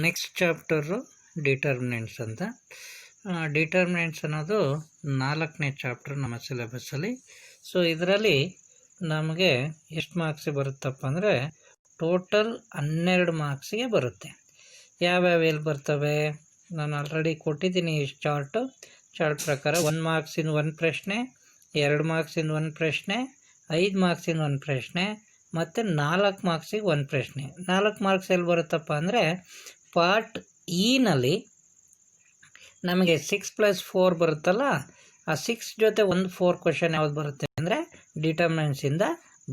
Next chapter determinants ಅಂತ. Determinants ಅನ್ನೋದು 4ನೇ ಚಾಪ್ಟರ್ ನಮ್ಮ ಸಿಲೆಬಸ್ಸಲ್ಲಿ. ಸೊ ಇದರಲ್ಲಿ ನಮಗೆ ಎಷ್ಟು ಮಾರ್ಕ್ಸಿಗೆ ಬರುತ್ತಪ್ಪ ಅಂದರೆ ಟೋಟಲ್ 12 ಮಾರ್ಕ್ಸಿಗೆ ಬರುತ್ತೆ. ಯಾವ್ಯಾವ ಎಲ್ಲಿ ಬರ್ತವೆ ನಾನು ಆಲ್ರೆಡಿ ಕೊಟ್ಟಿದ್ದೀನಿ. ಈ ಚಾರ್ಟ್ ಪ್ರಕಾರ 1 ಮಾರ್ಕ್ಸಿಂದ 1 ಪ್ರಶ್ನೆ, 2 ಮಾರ್ಕ್ಸಿಂದ 1 ಪ್ರಶ್ನೆ, 5 ಮಾರ್ಕ್ಸಿಂದ 1 ಪ್ರಶ್ನೆ ಮತ್ತು 4 ಮಾರ್ಕ್ಸಿಗೆ 1 ಪ್ರಶ್ನೆ. 4 ಮಾರ್ಕ್ಸ್ ಎಲ್ಲಿ ಬರುತ್ತಪ್ಪ ಅಂದರೆ ಪಾರ್ಟ್ ಇನಲ್ಲಿ ನಮಗೆ 6+4 ಬರುತ್ತಲ್ಲ, ಆ 6 ಜೊತೆ 4 ಕ್ವಶನ್ ಯಾವ್ದು ಬರುತ್ತೆ ಅಂದರೆ ಡಿಟರ್ಮಿನೆಂಟ್ಸಿಂದ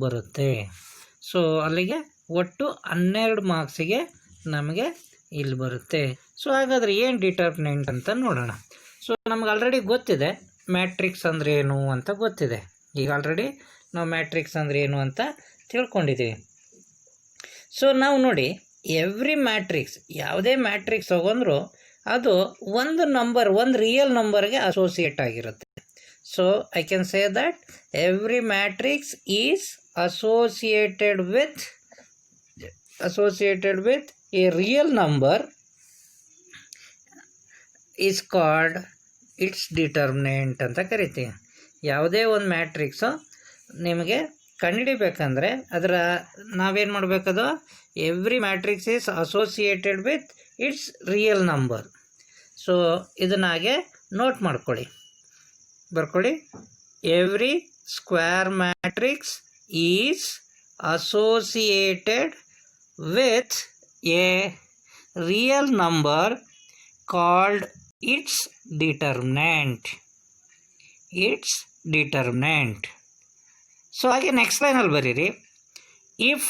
ಬರುತ್ತೆ. ಸೊ ಅಲ್ಲಿಗೆ ಒಟ್ಟು 12 ಮಾರ್ಕ್ಸಿಗೆ ನಮಗೆ ಇಲ್ಲಿ ಬರುತ್ತೆ. ಸೊ ಹಾಗಾದರೆ ಏನು ಡಿಟರ್ಮಿನೆಂಟ್ ಅಂತ ನೋಡೋಣ. ಸೊ ನಮ್ಗೆ ಆಲ್ರೆಡಿ ಗೊತ್ತಿದೆ ಮ್ಯಾಟ್ರಿಕ್ಸ್ ಅಂದರೆ ಏನು ಅಂತ ಗೊತ್ತಿದೆ. ಈಗ ಆಲ್ರೆಡಿ ನಾವು ಮ್ಯಾಟ್ರಿಕ್ಸ್ ಅಂದರೆ ಏನು ಅಂತ ತಿಳ್ಕೊಂಡಿದ್ದೀವಿ. ಸೊ ನಾವು ನೋಡಿ, ಎವ್ರಿ ಮ್ಯಾಟ್ರಿಕ್ಸ್, ಯಾವುದೇ ಮ್ಯಾಟ್ರಿಕ್ಸ್ ಹೋಗಂದ್ರು ಅದು ಒಂದು ನಂಬರ್, ಒಂದು ರಿಯಲ್ ನಂಬರ್ಗೆ ಅಸೋಸಿಯೇಟ್ ಆಗಿರುತ್ತೆ. So I can say that every matrix is associated with a real number is called its determinant ಅಂತ ಕರಿತೀವಿ. ಯಾವುದೇ ಒಂದು ಮ್ಯಾಟ್ರಿಕ್ಸು ನಿಮಗೆ ಕಂಡುಹಿಡಿಬೇಕಂದ್ರೆ ಅದರ ನಾವೇನು ಮಾಡಬೇಕದು, every matrix is associated with its real number. So ಇದನ್ನಾಗೆ ನೋಟ್ ಮಾಡ್ಕೊಳ್ಳಿ, ಬರ್ಕೊಳ್ಳಿ. Every square matrix is associated with a real number called its determinant. So ಹಾಗೆ ನೆಕ್ಸ್ಟ್ ಲೈನಲ್ಲಿ ಬರೀರಿ, if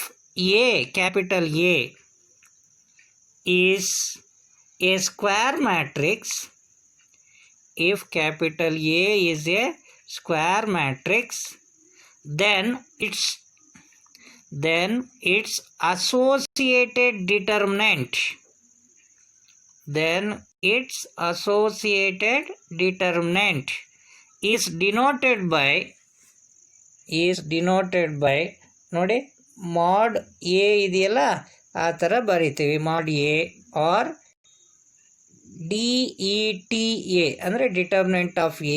A, capital A is a square matrix, if capital A is a square matrix, then its associated determinant is denoted by ನೋಡಿ mod A ಇದೆಯಲ್ಲ ಆ ಥರ ಬರಿತೀವಿ, mod A or DETA ಅಂದರೆ determinant of A,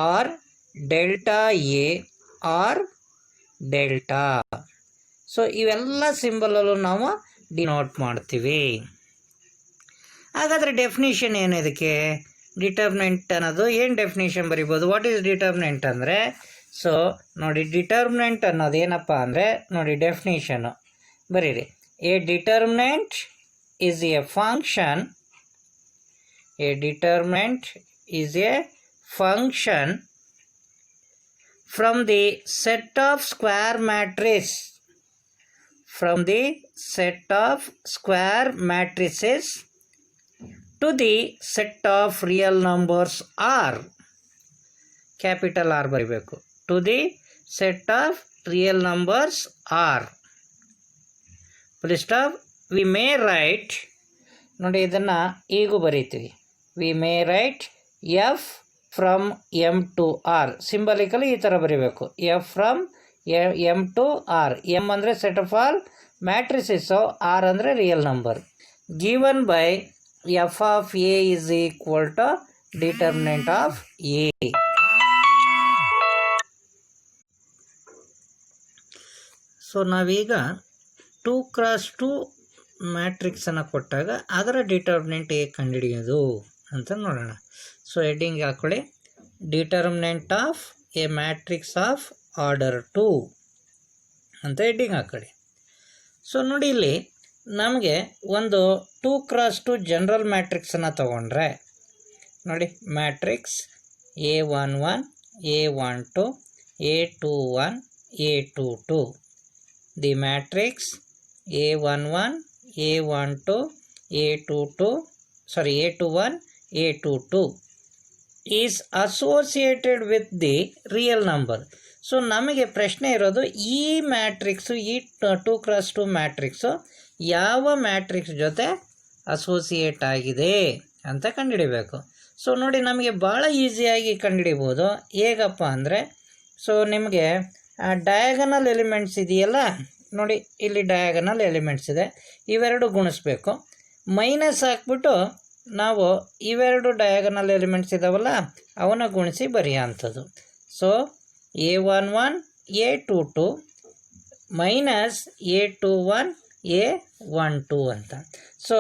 R delta A R delta. So ಇವೆಲ್ಲ ಸಿಂಬಲಲ್ಲೂ ನಾವು denote ಮಾಡ್ತೀವಿ. ಹಾಗಾದರೆ ಡೆಫಿನಿಷನ್ ಏನು ಇದಕ್ಕೆ? ಡಿಟರ್ಮಿನೆಂಟ್ ಅನ್ನೋದು ಏನು ಡೆಫಿನಿಷನ್ ಬರಿಬೋದು? ವಾಟ್ ಈಸ್ ಡಿಟರ್ಮಿನೆಂಟ್ ಅಂದರೆ, ಸೊ ನೋಡಿ, ಡಿಟರ್ಮಿನೆಂಟ್ ಅನ್ನೋದು ಏನಪ್ಪ ಅಂದರೆ, ನೋಡಿ ಡೆಫಿನಿಷನ್ನು ಬರೀರಿ. A determinant is A function. A determinant is a function from the set of square matrices to the set of real numbers R. Capital R ಬರಿಬೇಕು. To the set of real numbers R. Full stop. We may write, ನೋಡಿ ಇದನ್ನು ಈಗೂ ಬರೀತೀವಿ. We may write F from M to R. ಸಿಂಬಲಿಕಲಿ ಈ ಥರ ಬರೀಬೇಕು, F from M to R. M ಅಂದರೆ set of all matrices, R ಅಂದರೆ real number. Given by F of A is equal to determinant of A. So ನಾವೀಗ 2x2 ಮ್ಯಾಟ್ರಿಕ್ಸನ್ನು ಕೊಟ್ಟಾಗ ಅದರ determinant ಹೇಗೆ ಕಂಡುಹಿಡಿಯೋದು ಅಂತ ನೋಡೋಣ. ಸೊ ಹೆಡ್ಡಿಂಗ್ ಹಾಕೊಳ್ಳಿ, determinant of A matrix of order 2 ಅಂತ ಹೆಡ್ಡಿಂಗ್ ಹಾಕೊಳ್ಳಿ. ಸೊ ನೋಡಿ, ಇಲ್ಲಿ ನಮಗೆ ಒಂದು 2x2 ಜನರಲ್ ಮ್ಯಾಟ್ರಿಕ್ಸನ್ನು ತಗೊಂಡ್ರೆ ನೋಡಿ, matrix A11, A12, A21, A22. The matrix A11, A12, A21, A22 is associated with the real number. So ನಮಗೆ ಪ್ರಶ್ನೆ ಇರೋದು, ಈ ಮ್ಯಾಟ್ರಿಕ್ಸು, ಈ 2x2 ಮ್ಯಾಟ್ರಿಕ್ಸು ಯಾವ ಮ್ಯಾಟ್ರಿಕ್ಸ್ ಜೊತೆ ಅಸೋಸಿಯೇಟ್ ಆಗಿದೆ ಅಂತ ಕಂಡುಹಿಡಿಬೇಕು. ಸೊ ನೋಡಿ, ನಮಗೆ ಭಾಳ ಈಸಿಯಾಗಿ ಕಂಡುಹಿಡಿಬೋದು. ಹೇಗಪ್ಪ ಅಂದರೆ, ಸೊ ನಿಮಗೆ ಡಯಾಗನಲ್ ಎಲಿಮೆಂಟ್ಸ್ ಇದೆಯಲ್ಲ ನೋಡಿ, ಇಲ್ಲಿ ಡಯಾಗನಲ್ ಎಲಿಮೆಂಟ್ಸ್ ಇದೆ, ಇವೆರಡು ಗುಣಿಸ್ಬೇಕು. ಮೈನಸ್ ಹಾಕ್ಬಿಟ್ಟು ನಾವು ಇವೆರಡು ಡಯಾಗನಲ್ ಎಲಿಮೆಂಟ್ಸ್ ಇದ್ದಾವಲ್ಲ ಅವನ್ನ ಗುಣಿಸಿ ಬರೆಯೋಂಥದ್ದು. So A11 A22 minus A21 A12 ಅಂತ. ಸೊ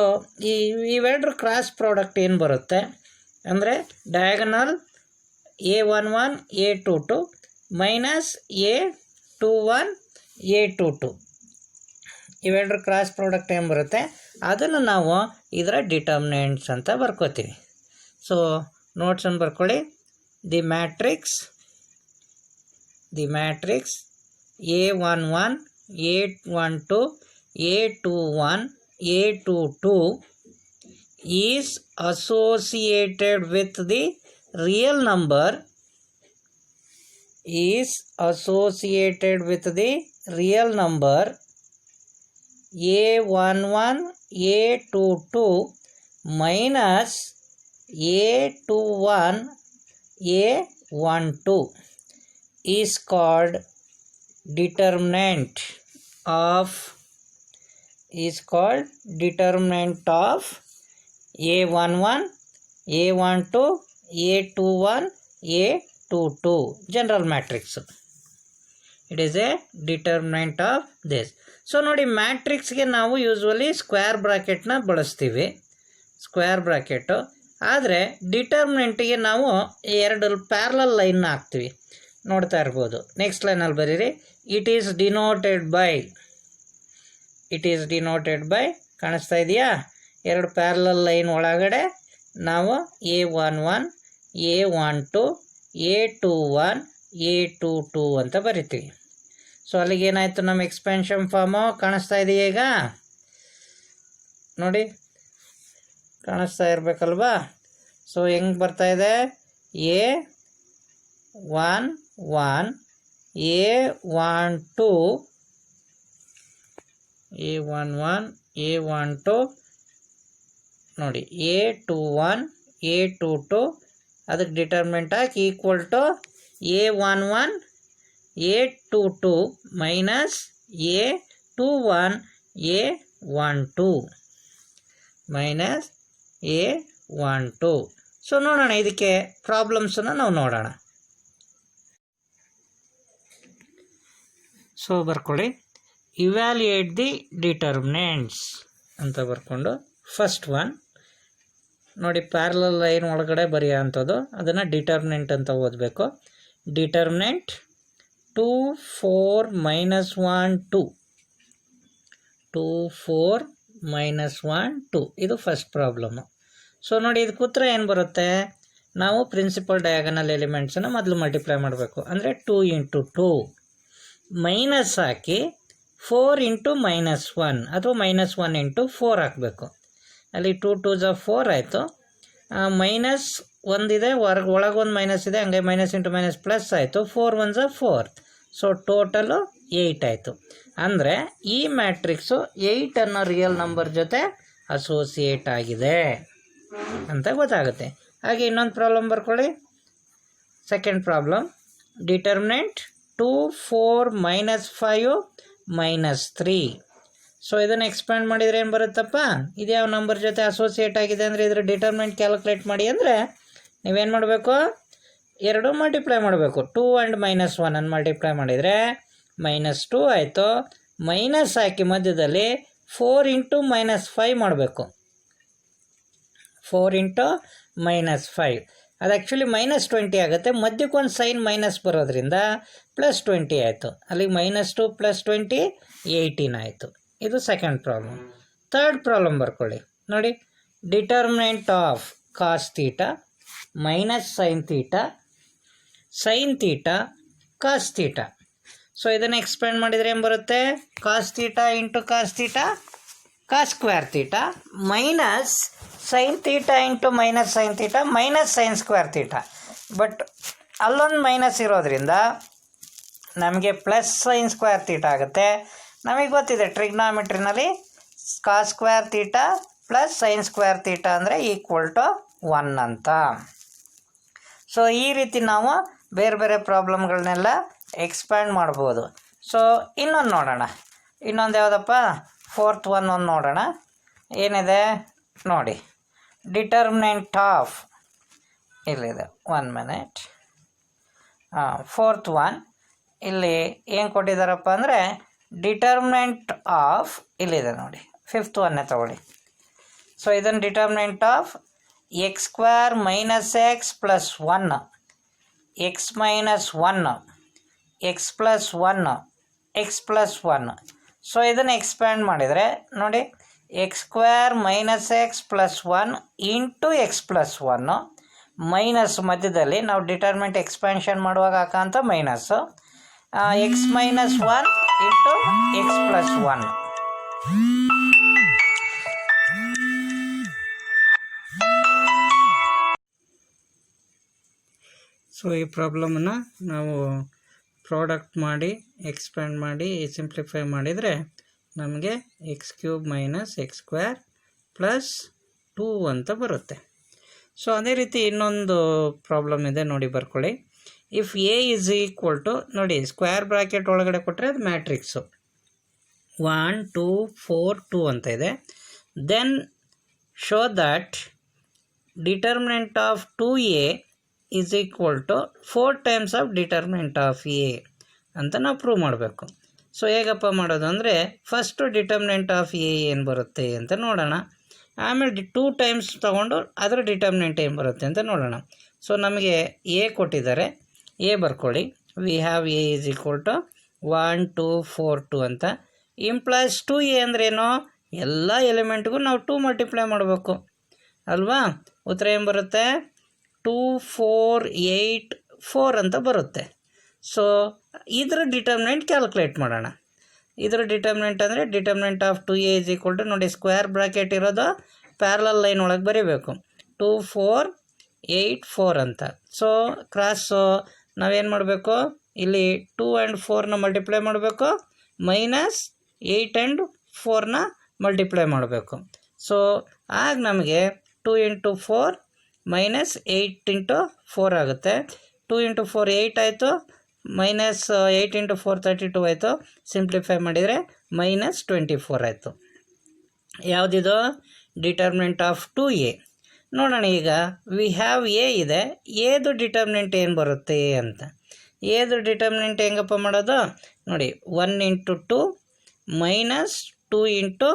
ಇವೆರಡು ಕ್ರಾಸ್ ಪ್ರಾಡಕ್ಟ್ ಏನು ಬರುತ್ತೆ ಅಂದರೆ diagonal A11 A22 minus A21 A22 ಇವೆರಡು ಕ್ರಾಸ್ ಪ್ರಾಡಕ್ಟ್ ಏನು ಬರುತ್ತೆ ಅದನ್ನು ನಾವು ಇದರ ಡಿಟರ್ಮಿನೆಂಟ್ಸ್ ಅಂತ ಬರ್ಕೋತೀವಿ. ಸೊ ನೋಟ್ಸನ್ನು ಬರ್ಕೊಳ್ಳಿ. The matrix A11 A12 A21 A22 is associated with the real number A11 A22 minus A21 A12 is called determinant of A11 A12 A21 A22 general matrix. It is a determinant of this. So ನೋಡಿ, ಮ್ಯಾಟ್ರಿಕ್ಸ್ಗೆ ನಾವು usually square ಬ್ರಾಕೆಟ್ನ ಬಳಸ್ತೀವಿ, square bracket. ಆದರೆ ಡಿಟರ್ಮಿನೆಂಟಿಗೆ ನಾವು ಎರಡು parallel ಲೈನ್ನ ಹಾಕ್ತೀವಿ, ನೋಡ್ತಾ ಇರ್ಬೋದು. ನೆಕ್ಸ್ಟ್ ಲೈನಲ್ಲಿ ಬರೀರಿ. ಇಟ್ ಈಸ್ ಡಿನೋಟೆಡ್ ಬೈ ಕಾಣಿಸ್ತಾ ಇದೆಯಾ? ಎರಡು ಪ್ಯಾರಲಲ್ ಲೈನ್ ಒಳಗಡೆ ನಾವು A11 A12 A21 A22 ಅಂತ ಬರಿತೀವಿ. ಸೊ ಅಲ್ಲಿಗೆ ಏನಾಯಿತು, ನಮ್ಮ ಎಕ್ಸ್ಪೆನ್ಷನ್ ಫಾರ್ಮು ಕಾಣಿಸ್ತಾ ಇದೆಯಾ? ಈಗ ನೋಡಿ, ಕಾಣಿಸ್ತಾ ಇರಬೇಕಲ್ವಾ? ಸೊ ಹೆಂಗೆ ಬರ್ತಾ ಇದೆ? A11 A12 ನೋಡಿ, A21 A22 ಅದಕ್ಕೆ ಡಿಟರ್ಮಿನೆಂಟ್ ಹಾಕಿ equal to A11 A22 minus A21 A12 minus A12. So ನೋಡೋಣ, ಇದಕ್ಕೆ ಪ್ರಾಬ್ಲಮ್ಸನ್ನು ನಾವು ನೋಡೋಣ. ಸೊ ಬರ್ಕೊಳ್ಳಿ. ಇವ್ಯಾಲ್ಯೂಯೇಟ್ ದಿ ಡಿಟರ್ಮಿನೆಂಟ್ಸ್ ಅಂತ ಬರ್ಕೊಂಡು ಫಸ್ಟ್ ಒನ್ ನೋಡಿ, ಪ್ಯಾರಲಲ್ ಲೈನ್ ಒಳಗಡೆ ಬರೆಯೋ ಅಂಥದ್ದು, ಅದನ್ನು ಡಿಟರ್ಮಿನೆಂಟ್ ಅಂತ ಓದಬೇಕು. ಡಿಟರ್ಮಿನೆಂಟ್ 2 4 -1 2 2 4 -1 2 ಇದು ಫಸ್ಟ್ ಪ್ರಾಬ್ಲಮ್ಮು. ಸೊ ನೋಡಿ, ಇದು ಕೂತ್ರೆ ಏನು ಬರುತ್ತೆ, ನಾವು ಪ್ರಿನ್ಸಿಪಲ್ ಡಯಾಗನಲ್ ಎಲಿಮೆಂಟ್ಸನ್ನು ಮೊದಲು ಮಲ್ಟಿಪ್ಲೈ ಮಾಡಬೇಕು. ಅಂದರೆ 2 × 2 ಮೈನಸ್ ಹಾಕಿ 4 × -1 ಅಥವಾ -1 × 4 ಹಾಕಬೇಕು. ಅಲ್ಲಿ 2 2s 4 ಆಯಿತು. ಮೈನಸ್ ಒಂದಿದೆ, ಒಳಗೊಂದು ಮೈನಸ್ ಇದೆ, ಹಂಗೆ ಮೈನಸ್ ಇಂಟು ಮೈನಸ್ ಪ್ಲಸ್ ಆಯಿತು. 4 1s 4. ಸೊ ಟೋಟಲು 8 ಆಯಿತು. ಅಂದರೆ ಈ ಮ್ಯಾಟ್ರಿಕ್ಸು 8 ಅನ್ನೋ ರಿಯಲ್ ನಂಬರ್ ಜೊತೆ ಅಸೋಸಿಯೇಟ್ ಆಗಿದೆ ಅಂತ ಗೊತ್ತಾಗುತ್ತೆ. ಹಾಗೆ ಇನ್ನೊಂದು ಪ್ರಾಬ್ಲಮ್ ಬರ್ಕೊಳ್ಳಿ. Second problem, determinant 2 4 -5 -3. ಸೊ ಇದನ್ನು ಎಕ್ಸ್ಪ್ಯಾಂಡ್ ಮಾಡಿದರೆ ಏನು ಬರುತ್ತಪ್ಪ, ಇದು ಯಾವ ನಂಬರ್ ಜೊತೆ ಅಸೋಸಿಯೇಟ್ ಆಗಿದೆ ಅಂದರೆ ಇದರ ಡಿಟರ್ಮಿನೆಂಟ್ ಕ್ಯಾಲ್ಕುಲೇಟ್ ಮಾಡಿ ಅಂದರೆ ನೀವೇನು ಮಾಡಬೇಕು, ಎರಡು ಮಲ್ಟಿಪ್ಲೈ ಮಾಡಬೇಕು. 2 and -1 ಅನ್ನು ಮಲ್ಟಿಪ್ಲೈ ಮಾಡಿದರೆ -2 ಆಯಿತು. ಮೈನಸ್ ಹಾಕಿ ಮಧ್ಯದಲ್ಲಿ 4 × -5 ಮಾಡಬೇಕು. 4 × -5 ಅದು ಆ್ಯಕ್ಚುಲಿ -20 ಆಗುತ್ತೆ. ಮಧ್ಯಕ್ಕೊಂದು ಸೈನ್ ಮೈನಸ್ ಬರೋದ್ರಿಂದ +20 ಆಯಿತು. ಅಲ್ಲಿಗೆ -2 + 20 18 ಆಯಿತು. ಇದು ಸೆಕೆಂಡ್ ಪ್ರಾಬ್ಲಮ್. ಥರ್ಡ್ ಪ್ರಾಬ್ಲಮ್ ಬರ್ಕೊಳ್ಳಿ. ನೋಡಿ, determinant of cos theta minus sine theta cos theta. So ಇದನ್ನು ಎಕ್ಸ್ಪ್ಯಾಂಡ್ ಮಾಡಿದರೆ ಏನು ಬರುತ್ತೆ, cos theta × cos theta cos square theta minus sine theta × minus sine theta minus sine square theta. But ಅಲ್ಲೊಂದು minus ಇರೋದ್ರಿಂದ ನಮಗೆ plus sine square theta ಆಗುತ್ತೆ. ನಮಗೆ ಗೊತ್ತಿದೆ ಟ್ರಿಗ್ನಾಮೆಟ್ರಿನಲ್ಲಿ cos square theta plus sine square theta ಅಂದರೆ ಈಕ್ವಲ್ ಟು 1 ಅಂತ. So ಈ ರೀತಿ ನಾವು ಬೇರೆ ಬೇರೆ ಪ್ರಾಬ್ಲಮ್ಗಳನ್ನೆಲ್ಲ ಎಕ್ಸ್ಪ್ಯಾಂಡ್ ಮಾಡ್ಬೋದು. ಸೊ ಇನ್ನೊಂದು ನೋಡೋಣ. ಇನ್ನೊಂದು ಯಾವುದಪ್ಪ, ಫೋರ್ತ್ ಒನ್ ನೋಡೋಣ. ಏನಿದೆ, ನೋಡಿ ಡಿಟರ್ಮಿನೆಂಟ್ ಆಫ್ ಇಲ್ಲಿದೆ 1 ಮಿನಿಟ್. ಫೋರ್ತ್ ಒನ್ ಇಲ್ಲಿ ಏನು ಕೊಟ್ಟಿದ್ದಾರಪ್ಪ ಅಂದರೆ ಡಿಟರ್ಮಿನೆಂಟ್ ಆಫ್ ಇಲ್ಲಿದೆ ನೋಡಿ, ಫಿಫ್ತ್ ಒನ್ನೇ ತಗೊಳ್ಳಿ. ಸೊ ಇದನ್ನು determinant of x square minus x plus 1 x minus 1 x plus 1 x plus 1. So ಇದನ್ನು ಎಕ್ಸ್ಪ್ಯಾಂಡ್ ಮಾಡಿದರೆ ನೋಡಿ x square minus x plus 1 into x plus 1 minus ಮಧ್ಯದಲ್ಲಿ ನಾವು ಡಿಟರ್ಮಿನೆಂಟ್ ಎಕ್ಸ್ಪ್ಯಾನ್ಷನ್ ಮಾಡುವಾಗ ಹಾಕಂತ minus x minus 1 into x plus 1. So ಈ ಪ್ರಾಬ್ಲಮನ್ನು ನಾವು ಪ್ರಾಡಕ್ಟ್ ಮಾಡಿ ಎಕ್ಸ್ಪ್ಯಾಂಡ್ ಮಾಡಿ ಸಿಂಪ್ಲಿಫೈ ಮಾಡಿದರೆ ನಮಗೆ X cube minus x square plus 2 ಅಂತ ಬರುತ್ತೆ. ಸೊ ಅದೇ ರೀತಿ ಇನ್ನೊಂದು ಪ್ರಾಬ್ಲಮ್ ಇದೆ ನೋಡಿ, ಬರ್ಕೊಳ್ಳಿ. If A is equal to ನೋಡಿ ಸ್ಕ್ವೇರ್ ಬ್ರಾಕೆಟ್ ಒಳಗಡೆ ಕೊಟ್ಟರೆ ಅದು ಮ್ಯಾಟ್ರಿಕ್ಸು 1 2 4 2 ಅಂತ ಇದೆ. Then show that determinant of 2a is equal to 4 times of determinant of A ಅಂತ ನಾವು ಪ್ರೂವ್ ಮಾಡಬೇಕು. ಸೊ ಹೇಗಪ್ಪ ಮಾಡೋದು ಅಂದರೆ ಫಸ್ಟು ಡಿಟರ್ಮಿನೆಂಟ್ ಆಫ್ ಎ ಏನು ಬರುತ್ತೆ ಅಂತ ನೋಡೋಣ, ಆಮೇಲೆ 2 ಟೈಮ್ಸ್ ತೊಗೊಂಡು ಅದರ ಡಿಟರ್ಮಿನೆಂಟ್ ಏನು ಬರುತ್ತೆ ಅಂತ ನೋಡೋಣ. ಸೊ ನಮಗೆ ಎ ಕೊಟ್ಟಿದ್ದಾರೆ, ಎ ಬರ್ಕೊಳ್ಳಿ. We have A is equal to 1 2 4 2 ಅಂತ. ಇಂಪ್ಲೈಸ್ 2a ಅಂದ್ರೇನು, ಎಲ್ಲ ಎಲಿಮೆಂಟ್ಗೂ ನಾವು 2 ಮಲ್ಟಿಪ್ಲೈ ಮಾಡಬೇಕು ಅಲ್ವಾ. ಉತ್ತರ ಏನು ಬರುತ್ತೆ 2 4 8 4 ಅಂತ ಬರುತ್ತೆ. ಸೊ ಇದರ ಡಿಟರ್ಮಿನೆಂಟ್ ಕ್ಯಾಲ್ಕುಲೇಟ್ ಮಾಡೋಣ. ಇದರ ಡಿಟರ್ಮಿನೆಂಟ್ ಅಂದರೆ determinant of 2a is equal to ನೋಡಿ ಸ್ಕ್ವೇರ್ ಬ್ರಾಕೆಟ್ ಇರೋದು ಪ್ಯಾರಲಲ್ ಲೈನ್ ಒಳಗೆ ಬರೀಬೇಕು 2 4 8 4 ಅಂತ. ಸೊ ಕ್ರಾಸು ನಾವೇನು ಮಾಡಬೇಕು, ಇಲ್ಲಿ 2 ಆ್ಯಂಡ್ 4ನ ಮಲ್ಟಿಪ್ಲೈ ಮಾಡಬೇಕು, ಮೈನಸ್ 8 ಆ್ಯಂಡ್ 4ನ ಮಲ್ಟಿಪ್ಲೈ ಮಾಡಬೇಕು. ಸೊ ಆಗ ನಮಗೆ 2 ಇಂಟು 4 ಮೈನಸ್ 8 ಇಂಟು 4 ಆಗುತ್ತೆ. 2 ಇಂಟು 4 8 ಆಯಿತು, ಮೈನಸ್ 8 ಇಂಟು 4 32 ಆಯಿತು. ಸಿಂಪ್ಲಿಫೈ ಮಾಡಿದರೆ ಮೈನಸ್ 24 ಆಯಿತು. ಯಾವುದಿದು ಡಿಟರ್ಮಿನೆಂಟ್ ಆಫ್ 2a. ನೋಡೋಣ ಈಗ ವಿ ಹ್ಯಾವ್ ಎ ಇದೆ, ಎದು ಡಿಟರ್ಮಿನೆಂಟ್ ಏನು ಬರುತ್ತೆ ಅಂತ. ಎದು ಡಿಟರ್ಮಿನೆಂಟ್ ಹೆಂಗಪ್ಪ ಮಾಡೋದು ನೋಡಿ 1 ಇಂಟು 2 ಮೈನಸ್ 2 ಇಂಟು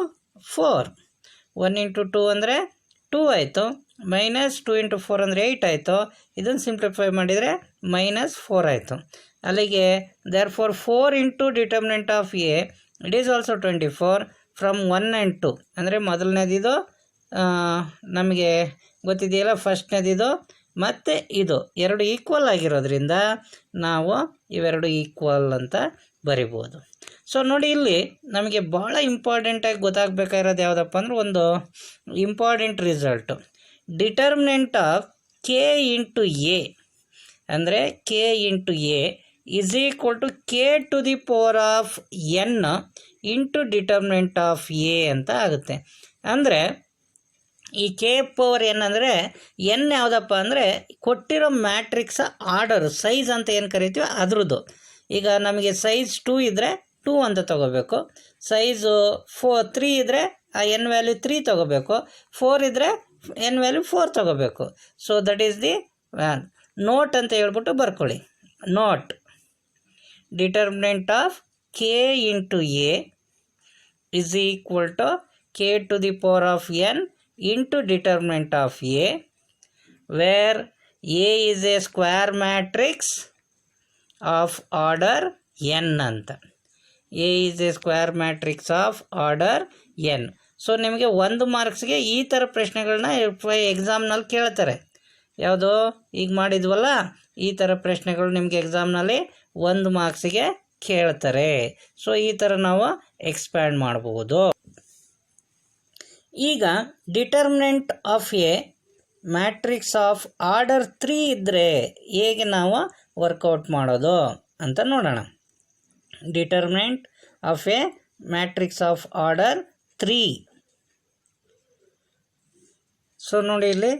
4. 1 ಇಂಟು 2 ಅಂದರೆ 2 ಆಯಿತು, ಮೈನಸ್ 2 ಇಂಟು 4 ಅಂದರೆ 8 ಆಯಿತು. ಇದನ್ನು ಸಿಂಪ್ಲಿಫೈ ಮಾಡಿದರೆ ಮೈನಸ್ 4 ಆಯಿತು. ಅಲ್ಲಿಗೆ therefore 4 into determinant of A it is also 24 from 1 and 2 ಅಂದರೆ ಮೊದಲನೇದಿದು ನಮಗೆ ಗೊತ್ತಿದೆಯಲ್ಲ, ಫಸ್ಟ್ನೇದಿದು ಮತ್ತು ಇದು ಎರಡು ಈಕ್ವಲ್ ಆಗಿರೋದ್ರಿಂದ ನಾವು ಇವೆರಡು ಈಕ್ವಲ್ ಅಂತ ಬರಿಬೋದು. ಸೊ ನೋಡಿ ಇಲ್ಲಿ ನಮಗೆ ಭಾಳ ಇಂಪಾರ್ಟೆಂಟಾಗಿ ಗೊತ್ತಾಗಬೇಕಾಗಿರೋದು ಯಾವುದಪ್ಪ ಅಂದ್ರೆ ಒಂದು important result, determinant of K into A ಅಂದರೆ K into A is equal to K to the power of N into determinant of A ಅಂತ ಆಗುತ್ತೆ. ಅಂದರೆ ಈ ಕೆ ಪವರ್ ಎನ್ ಅಂದರೆ ಎನ್ ಯಾವುದಪ್ಪ ಅಂದರೆ ಕೊಟ್ಟಿರೋ ಮ್ಯಾಟ್ರಿಕ್ಸ ಆರ್ಡರ್ ಸೈಜ್ ಅಂತ ಏನು ಕರಿತೀವಿ ಅದ್ರದ್ದು. ಈಗ ನಮಗೆ ಸೈಜ್ 2 ಇದ್ದರೆ 2 ಅಂತ ತೊಗೋಬೇಕು, ಸೈಜು 3 ಇದ್ದರೆ ಆ ಎನ್ ವ್ಯಾಲ್ಯೂ 3 ತೊಗೋಬೇಕು, 4 ಇದ್ದರೆ ಎನ್ ವ್ಯಾಲ್ಯೂ 4 ತೊಗೋಬೇಕು. So that is the note ಅಂತ ಹೇಳ್ಬಿಟ್ಟು ಬರ್ಕೊಳ್ಳಿ. Note determinant of K into A is equal to k to the power of n into determinant of a, where a is a square matrix of order n ಅಂತ. a is a square matrix of order n. So ನಿಮಗೆ 1 ಮಾರ್ಕ್ಸ್ಗೆ ಈ ಥರ ಪ್ರಶ್ನೆಗಳನ್ನ ಎಕ್ಸಾಮ್ನಲ್ಲಿ ಕೇಳ್ತಾರೆ. ಯಾವುದು ಈಗ ಮಾಡಿದ್ವಲ್ಲ ಈ ಥರ ಪ್ರಶ್ನೆಗಳು ನಿಮಗೆ ಎಕ್ಸಾಮ್ನಲ್ಲಿ 1 ಮಾರ್ಕ್ಸಿಗೆ ಕೇಳ್ತಾರೆ. ಸೊ ಈ ಥರ ನಾವು ಎಕ್ಸ್ಪ್ಯಾಂಡ್ ಮಾಡಬಹುದು. ಈಗ determinant of A matrix of order 3 ಇದ್ದರೆ ಹೇಗೆ ನಾವು ವರ್ಕೌಟ್ ಮಾಡೋದು ಅಂತ ನೋಡೋಣ. Determinant of A matrix of order 3. So ನೋಡಿ ಇಲ್ಲಿ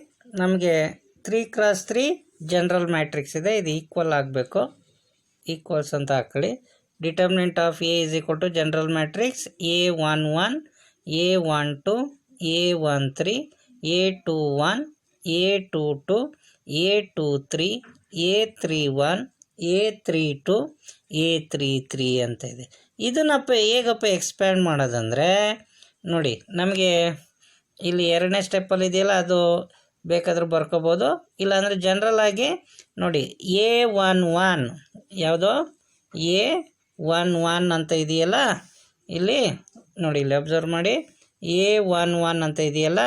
ನಮಗೆ 3x3 ಜನರಲ್ ಮ್ಯಾಟ್ರಿಕ್ಸ್ ಇದೆ, ಇದು ಈಕ್ವಲ್ ಆಗಬೇಕು, ಈಕ್ವಲ್ಸ್ ಅಂತ ಹಾಕೊಳ್ಳಿ. Determinant of A is equal to general matrix A11 A12 A13, A21, A22, A23, A31, A32, A33 ಅಂತ ಇದೆ. ಇದನ್ನಪ್ಪ ಹೇಗಪ್ಪ ಎಕ್ಸ್ಪ್ಯಾಂಡ್ ಮಾಡೋದಂದರೆ ನೋಡಿ, ನಮಗೆ ಇಲ್ಲಿ ಎರಡನೇ ಸ್ಟೆಪ್ಪಲ್ಲಿ ಇದೆಯಲ್ಲ, ಅದು ಬೇಕಾದರೂ ಬರ್ಕೋಬೋದು. ಇಲ್ಲಾಂದರೆ ಜನರಲ್ ಆಗಿ ನೋಡಿ, A11 ಯಾವುದೋ A11 ಅಂತ ಇದೆಯಲ್ಲ, ಇಲ್ಲಿ ನೋಡಿ, ಇಲ್ಲಿ ಅಬ್ಸರ್ವ್ ಮಾಡಿ, A11 ಅಂತ ಇದೆಯಲ್ಲ,